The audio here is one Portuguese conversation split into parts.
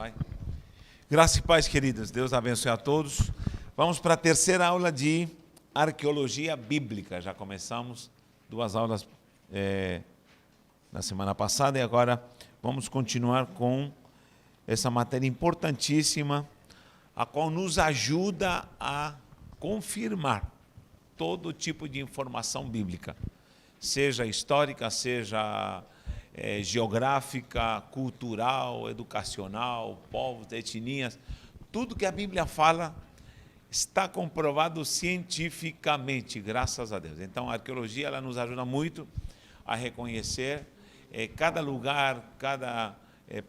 vai. Graça e paz, queridos. Deus abençoe a todos. Vamos para a terceira aula de arqueologia bíblica. Já começamos 2 aulas na semana passada e agora vamos continuar com essa matéria importantíssima, a qual nos ajuda a confirmar todo tipo de informação bíblica, seja histórica, seja geográfica, cultural, educacional, povos, etnias. Tudo que a Bíblia fala está comprovado cientificamente, graças a Deus. Então, a arqueologia ela nos ajuda muito a reconhecer cada lugar, cada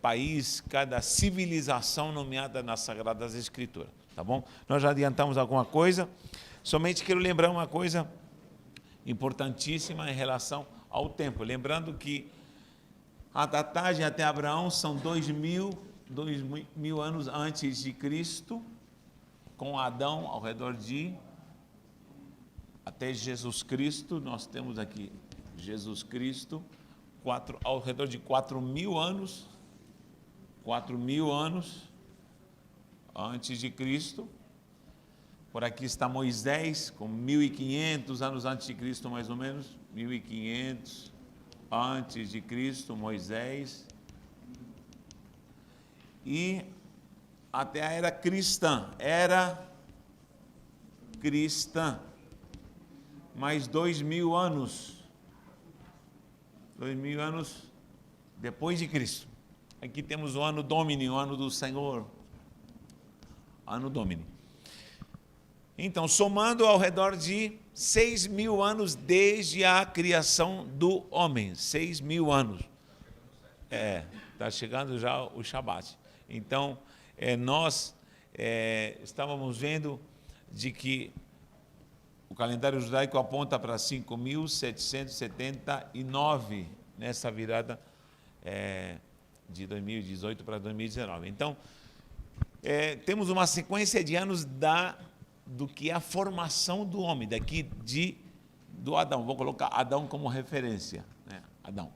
país, cada civilização nomeada nas Sagradas Escrituras. Tá bom? Nós já adiantamos alguma coisa, somente quero lembrar uma coisa importantíssima em relação ao tempo. Lembrando que a datagem até Abraão são 2000 anos antes de Cristo, com Adão ao redor de, até Jesus Cristo, nós temos aqui Jesus Cristo, ao redor de 4.000 anos, 4.000 anos antes de Cristo. Por aqui está Moisés, com 1.500 anos antes de Cristo, mais ou menos, 1.500 antes de Cristo, Moisés. E até a era cristã, mais 2.000 anos, 2.000 anos depois de Cristo. Aqui temos o ano Domini, o ano do Senhor, ano Domini. Então, somando ao redor de 6.000 anos desde a criação do homem, 6.000 anos. Está chegando já o Shabat. Então, nós estávamos vendo de que o calendário judaico aponta para 5.779 nessa virada de 2018 para 2019. Então, temos uma sequência de anos do que é a formação do homem, do Adão. Vou colocar Adão como referência, né? Adão.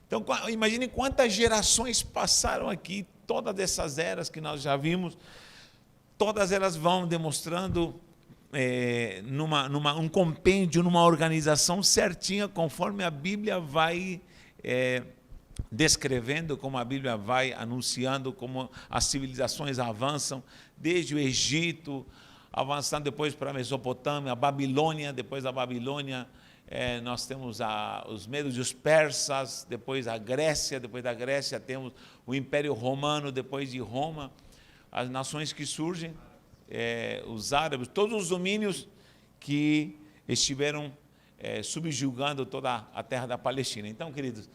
Então, imagine quantas gerações passaram aqui, todas essas eras que nós já vimos, todas elas vão demonstrando um compêndio, numa organização certinha, conforme a Bíblia vai descrevendo, como a Bíblia vai anunciando, como as civilizações avançam, desde o Egito, avançando depois para a Mesopotâmia, a Babilônia, depois da Babilônia nós temos os medos e os persas, depois a Grécia, depois da Grécia temos o Império Romano, depois de Roma, as nações que surgem, os árabes, todos os domínios que estiveram subjugando toda a terra da Palestina. Então, queridos,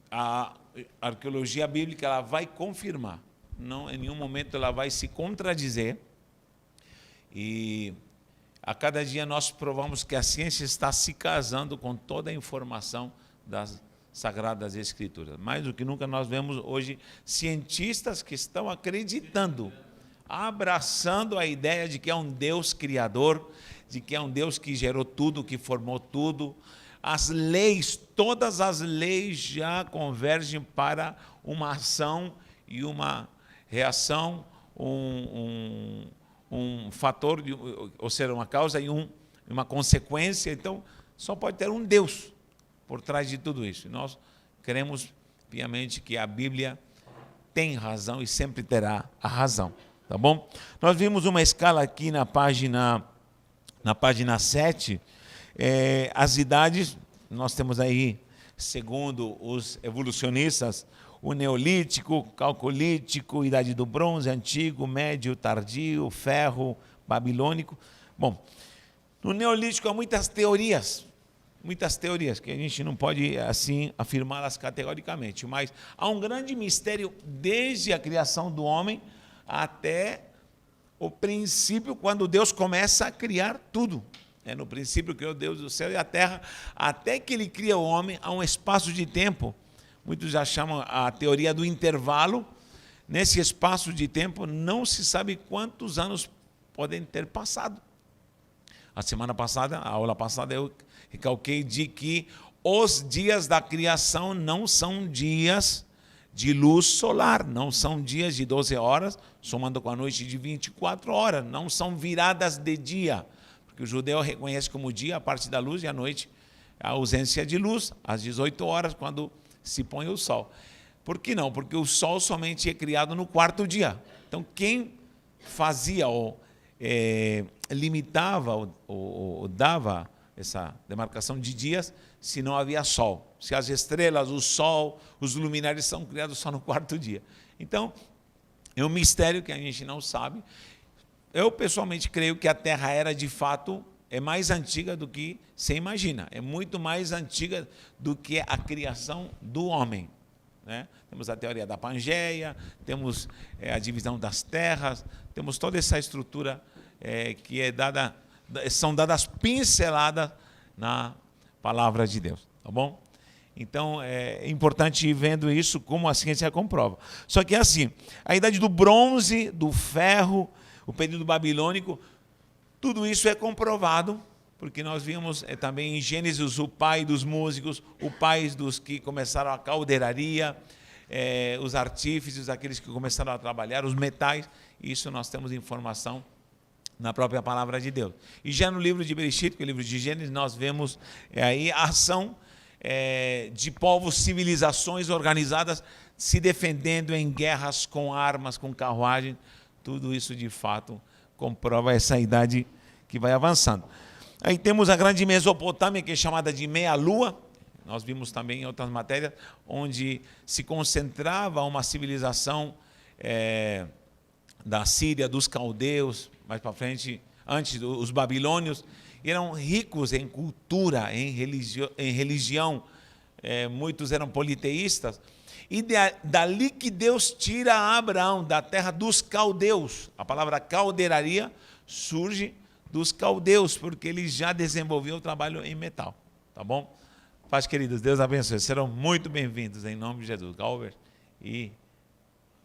a arqueologia bíblica ela vai confirmar, não, em nenhum momento ela vai se contradizer, e a cada dia nós provamos que a ciência está se casando com toda a informação das Sagradas Escrituras. Mais do que nunca nós vemos hoje cientistas que estão acreditando, abraçando a ideia de que é um Deus criador, de que é um Deus que gerou tudo, que formou tudo. As leis, todas as leis já convergem para uma ação e uma reação, um fator, ou seja, uma causa e uma consequência. Então, só pode ter um Deus por trás de tudo isso. Nós queremos piamente que a Bíblia tem razão e sempre terá a razão, tá bom? Nós vimos uma escala aqui na página 7, as idades, nós temos aí, segundo os evolucionistas, o Neolítico, Calcolítico, Idade do Bronze, Antigo, Médio, Tardio, Ferro, Babilônico. Bom, no Neolítico há muitas teorias que a gente não pode assim afirmá-las categoricamente, mas há um grande mistério desde a criação do homem até o princípio, quando Deus começa a criar tudo. No princípio criou Deus o céu e a terra, até que ele cria o homem, há um espaço de tempo. Muitos já chamam a teoria do intervalo. Nesse espaço de tempo, não se sabe quantos anos podem ter passado. A aula passada, eu recalquei de que os dias da criação não são dias de luz solar, não são dias de 12 horas, somando com a noite de 24 horas, não são viradas de dia, porque o judeu reconhece como dia a parte da luz e a noite a ausência de luz, às 18 horas, quando se põe o sol. Por que não? Porque o sol somente é criado no quarto dia. Então, quem fazia ou limitava ou dava essa demarcação de dias se não havia sol? Se as estrelas, o sol, os luminares são criados só no quarto dia. Então, é um mistério que a gente não sabe. Eu, pessoalmente, creio que a Terra era, de fato, mais antiga do que se imagina. É muito mais antiga do que a criação do homem. Né? Temos a teoria da Pangeia, temos a divisão das terras, temos toda essa estrutura que é dada, são dadas pinceladas na palavra de Deus, tá bom? Então, é importante ir vendo isso, como a ciência comprova. Só que é assim, a idade do bronze, do ferro, o período babilônico, tudo isso é comprovado, porque nós vimos também em Gênesis o pai dos músicos, o pai dos que começaram a caldeiraria, os artífices, aqueles que começaram a trabalhar, os metais, isso nós temos informação na própria palavra de Deus. E já no livro de Bereshit, que é o livro de Gênesis, nós vemos aí a ação de povos, civilizações organizadas se defendendo em guerras com armas, com carruagem. Tudo isso, de fato, comprova essa idade que vai avançando. Aí temos a grande Mesopotâmia, que é chamada de meia-lua. Nós vimos também em outras matérias, onde se concentrava uma civilização da Síria, dos caldeus, mais para frente, antes os babilônios, eram ricos em cultura, em religião, muitos eram politeístas, e dali que Deus tira Abraão da terra dos caldeus. A palavra caldeiraria surge dos caldeus, porque ele já desenvolveu o trabalho em metal, tá bom? Paz, queridos, Deus abençoe, serão muito bem-vindos em nome de Jesus, Galver e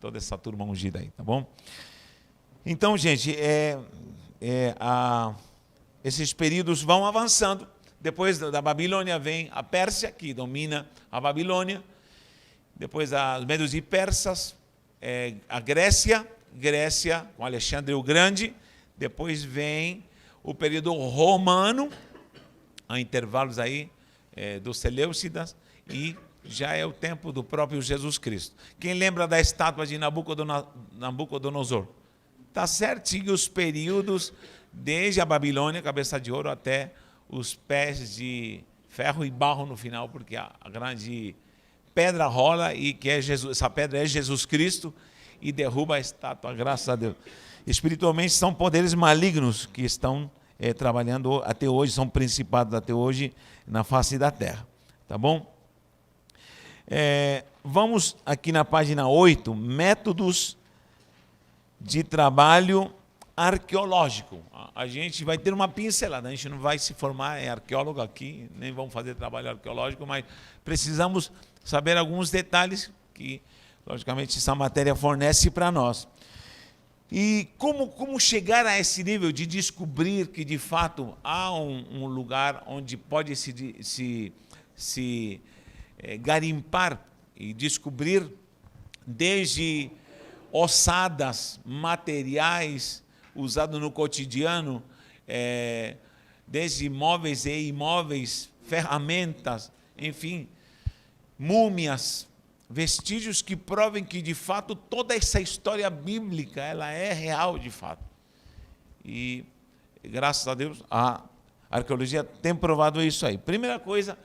toda essa turma ungida aí, tá bom? Então, gente, esses períodos vão avançando. Depois da Babilônia vem a Pérsia, que domina a Babilônia. Depois os medos e persas, a Grécia com Alexandre o Grande. Depois vem o período romano, há intervalos aí dos Seleucidas, e já é o tempo do próprio Jesus Cristo. Quem lembra da estátua de Nabucodonosor? Está certinho os períodos, desde a Babilônia, cabeça de ouro, até os pés de ferro e barro no final, porque a grande pedra rola, e que essa pedra é Jesus Cristo, e derruba a estátua, graças a Deus. Espiritualmente são poderes malignos que estão trabalhando até hoje, são principados até hoje na face da terra. Tá bom? Vamos aqui na página 8, métodos de trabalho arqueológico. A gente vai ter uma pincelada, a gente não vai se formar em arqueólogo aqui, nem vamos fazer trabalho arqueológico, mas precisamos saber alguns detalhes que, logicamente, essa matéria fornece para nós. E como chegar a esse nível de descobrir que, de fato, há um lugar onde pode se garimpar e descobrir desde ossadas, materiais usados no cotidiano, desde móveis e imóveis, ferramentas, enfim, múmias, vestígios que provem que, de fato, toda essa história bíblica ela é real, de fato. E, graças a Deus, a arqueologia tem provado isso aí. Primeira coisa,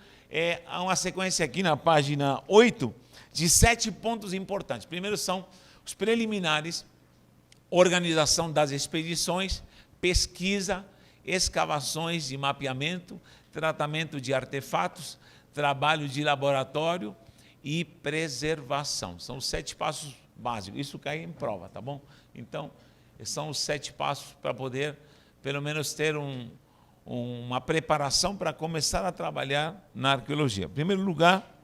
há uma sequência aqui na página 8 de 7 pontos importantes. Primeiro são os preliminares, organização das expedições, pesquisa, escavações e mapeamento, tratamento de artefatos, trabalho de laboratório e preservação. São os 7 passos básicos. Isso cai em prova, tá bom? Então, são os 7 passos para poder, pelo menos, ter uma preparação para começar a trabalhar na arqueologia. Em primeiro lugar,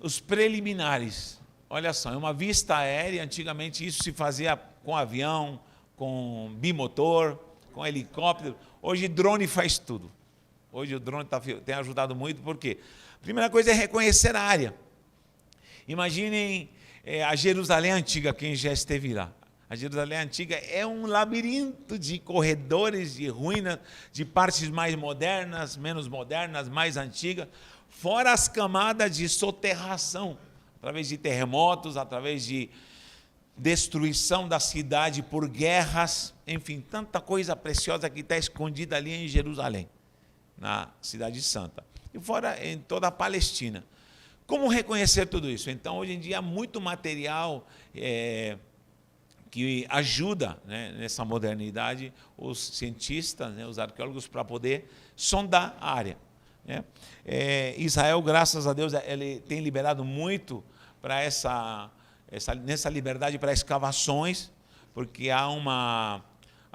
os preliminares. Olha só, é uma vista aérea. Antigamente isso se fazia com avião, com bimotor, com helicóptero. Hoje drone faz tudo. Hoje o drone tem ajudado muito, por quê? A primeira coisa é reconhecer a área. Imaginem a Jerusalém Antiga, quem já esteve lá. A Jerusalém Antiga é um labirinto de corredores, de ruínas, de partes mais modernas, menos modernas, mais antigas, fora as camadas de soterração, através de terremotos, através de destruição da cidade por guerras, enfim, tanta coisa preciosa que está escondida ali em Jerusalém, na Cidade Santa. E fora em toda a Palestina. Como reconhecer tudo isso? Então, hoje em dia, há muito material que ajuda, né, nessa modernidade os cientistas, né, os arqueólogos, para poder sondar a área. Né? Israel, graças a Deus, ele tem liberado muito para nessa liberdade para escavações, porque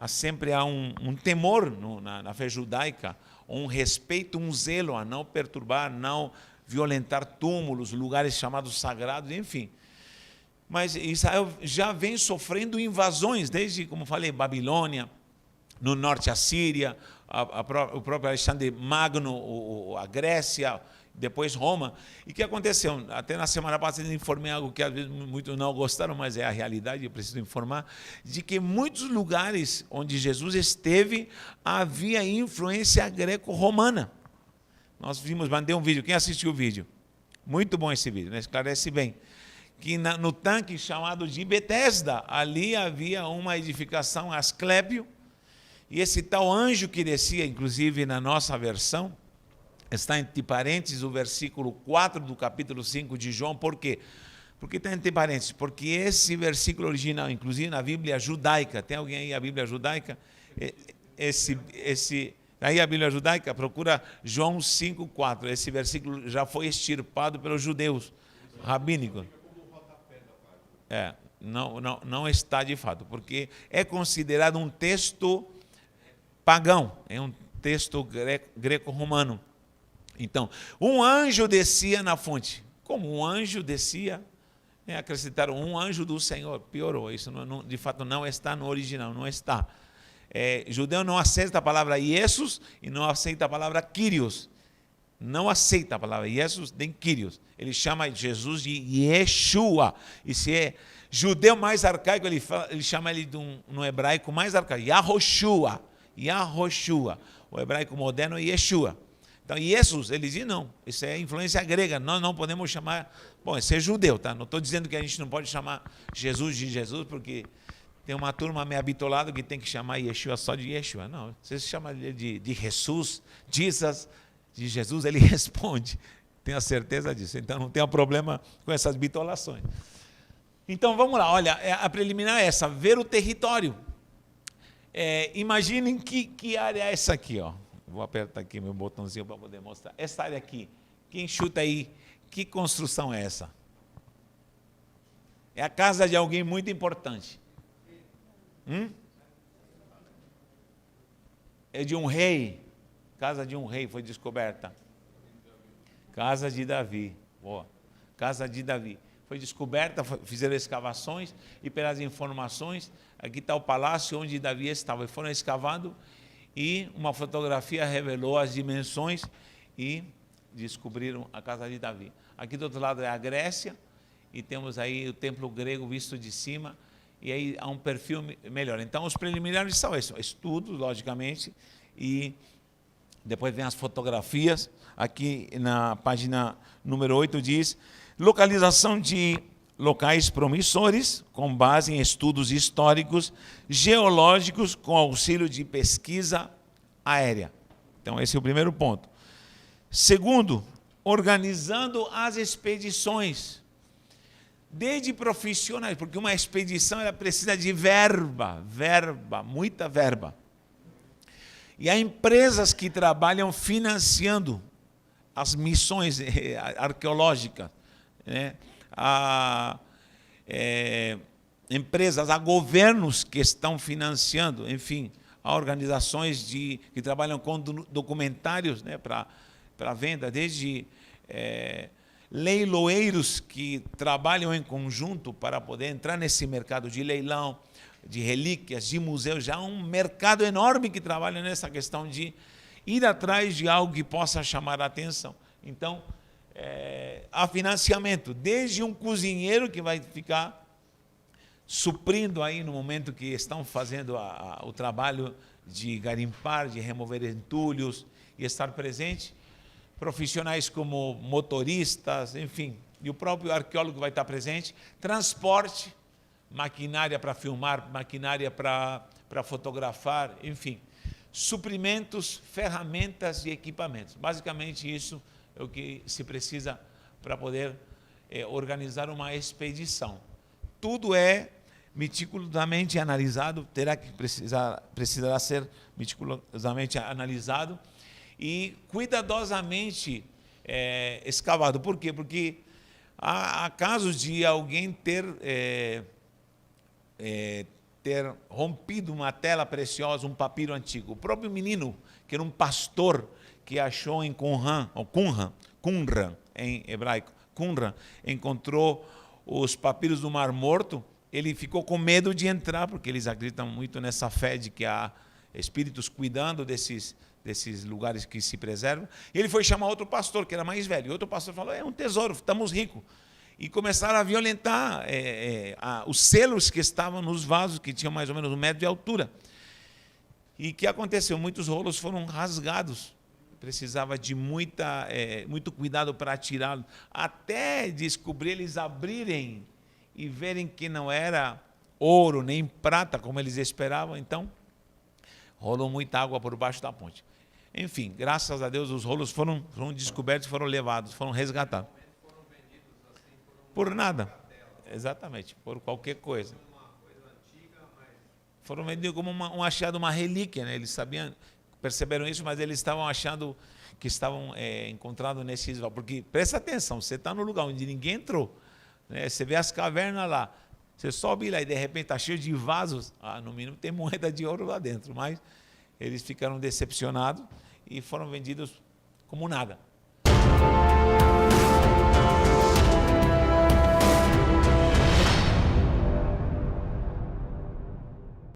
sempre há um temor na fé judaica, um respeito, um zelo a não perturbar, não violentar túmulos, lugares chamados sagrados, enfim. Mas Israel já vem sofrendo invasões, desde, como falei, Babilônia, no norte a Síria, o próprio Alexandre Magno, a Grécia, depois Roma. E o que aconteceu? Até na semana passada eu informei algo que às vezes muitos não gostaram, mas é a realidade, eu preciso informar, de que em muitos lugares onde Jesus esteve, havia influência greco-romana. Nós mandei um vídeo, quem assistiu o vídeo? Muito bom esse vídeo, né? Esclarece bem. Que no tanque chamado de Betesda, ali havia uma edificação Asclépio, e esse tal anjo que descia, inclusive na nossa versão, está entre parênteses o versículo 4 do capítulo 5 de João. Por quê? Porque está entre parênteses? Porque esse versículo original, inclusive na Bíblia judaica, tem alguém aí a Bíblia judaica? Aí a Bíblia judaica, procura João 5,4. Esse versículo já foi extirpado pelos judeus rabínicos. Não está de fato, porque é considerado um texto pagão, é um texto greco-romano. Então, um anjo descia na fonte. Como um anjo descia, acrescentaram um anjo do Senhor, piorou, isso de fato não está no original, não está. Judeu não aceita a palavra Jesus e não aceita a palavra Kyrios. Não aceita a palavra Jesus nem Kyrios. Ele chama Jesus de Yeshua. E se é judeu mais arcaico, ele chama ele no hebraico mais arcaico, Yahoshua. Yahoshua. O hebraico moderno é Yeshua. Então, Jesus, ele diz não, isso é influência grega, nós não podemos chamar, bom, isso é judeu, tá? Não estou dizendo que a gente não pode chamar Jesus de Jesus, porque tem uma turma meio habitolada que tem que chamar Yeshua só de Yeshua. Não, você chama ele de Jesus, de Jesus, ele responde. Tenho a certeza disso. Então, não tem problema com essas bitolações. Então, vamos lá. Olha, a preliminar é essa, ver o território. Imaginem que área é essa aqui, ó. Vou apertar aqui meu botãozinho para poder mostrar. Essa área aqui, quem chuta aí, que construção é essa? É a casa de alguém muito importante. É de um rei. Casa de um rei foi descoberta. Casa de Davi. Boa. Casa de Davi. Foi descoberta, fizeram escavações e pelas informações, aqui está o palácio onde Davi estava. E foram escavando e uma fotografia revelou as dimensões e descobriram a casa de Davi. Aqui do outro lado é a Grécia e temos aí o templo grego visto de cima e aí há um perfil melhor. Então os preliminares são esses, estudo, logicamente, e depois vem as fotografias. Aqui na página número 8 diz: localização de locais promissores com base em estudos históricos, geológicos, com auxílio de pesquisa aérea. Então, esse é o primeiro ponto. Segundo, organizando as expedições. Desde profissionais, porque uma expedição ela precisa de verba, muita verba. E há empresas que trabalham financiando as missões arqueológicas, né? Há empresas, há governos que estão financiando, enfim, há organizações que trabalham com documentários, né, para venda, desde leiloeiros que trabalham em conjunto para poder entrar nesse mercado de leilão, de relíquias, de museus. Já há um mercado enorme que trabalha nessa questão de ir atrás de algo que possa chamar a atenção. Então, há financiamento, desde um cozinheiro que vai ficar suprindo aí no momento que estão fazendo o trabalho de garimpar, de remover entulhos e estar presente, profissionais como motoristas, enfim, e o próprio arqueólogo vai estar presente, transporte, maquinária para filmar, maquinária para fotografar, enfim, suprimentos, ferramentas e equipamentos. Basicamente isso é o que se precisa para poder organizar uma expedição. Tudo é meticulosamente analisado, precisará ser meticulosamente analisado e cuidadosamente escavado. Por quê? Porque há casos de alguém ter rompido uma tela preciosa, um papiro antigo. O próprio menino, que era um pastor, que achou em Qumran, em hebraico, Qumran, encontrou os papiros do Mar Morto, ele ficou com medo de entrar, porque eles acreditam muito nessa fé de que há espíritos cuidando desses lugares que se preservam. E ele foi chamar outro pastor, que era mais velho. E outro pastor falou, é um tesouro, estamos ricos. E começaram a violentar os selos que estavam nos vasos, que tinham mais ou menos 1 metro de altura. E o que aconteceu? Muitos rolos foram rasgados. Precisava de muito cuidado para tirá-los, até descobrir, eles abrirem e verem que não era ouro nem prata, como eles esperavam. Então, rolou muita água por baixo da ponte. Enfim, graças a Deus, os rolos foram descobertos, foram levados, foram resgatados. Por nada. Exatamente, por qualquer coisa. Foram vendidos como um achado, uma relíquia, né? Eles perceberam isso, mas eles estavam achando que estavam encontrados nesses vasos. Porque, presta atenção, você está no lugar onde ninguém entrou, né? Você vê as cavernas lá, você sobe lá e de repente está cheio de vasos, no mínimo tem moeda de ouro lá dentro, mas eles ficaram decepcionados e foram vendidos como nada.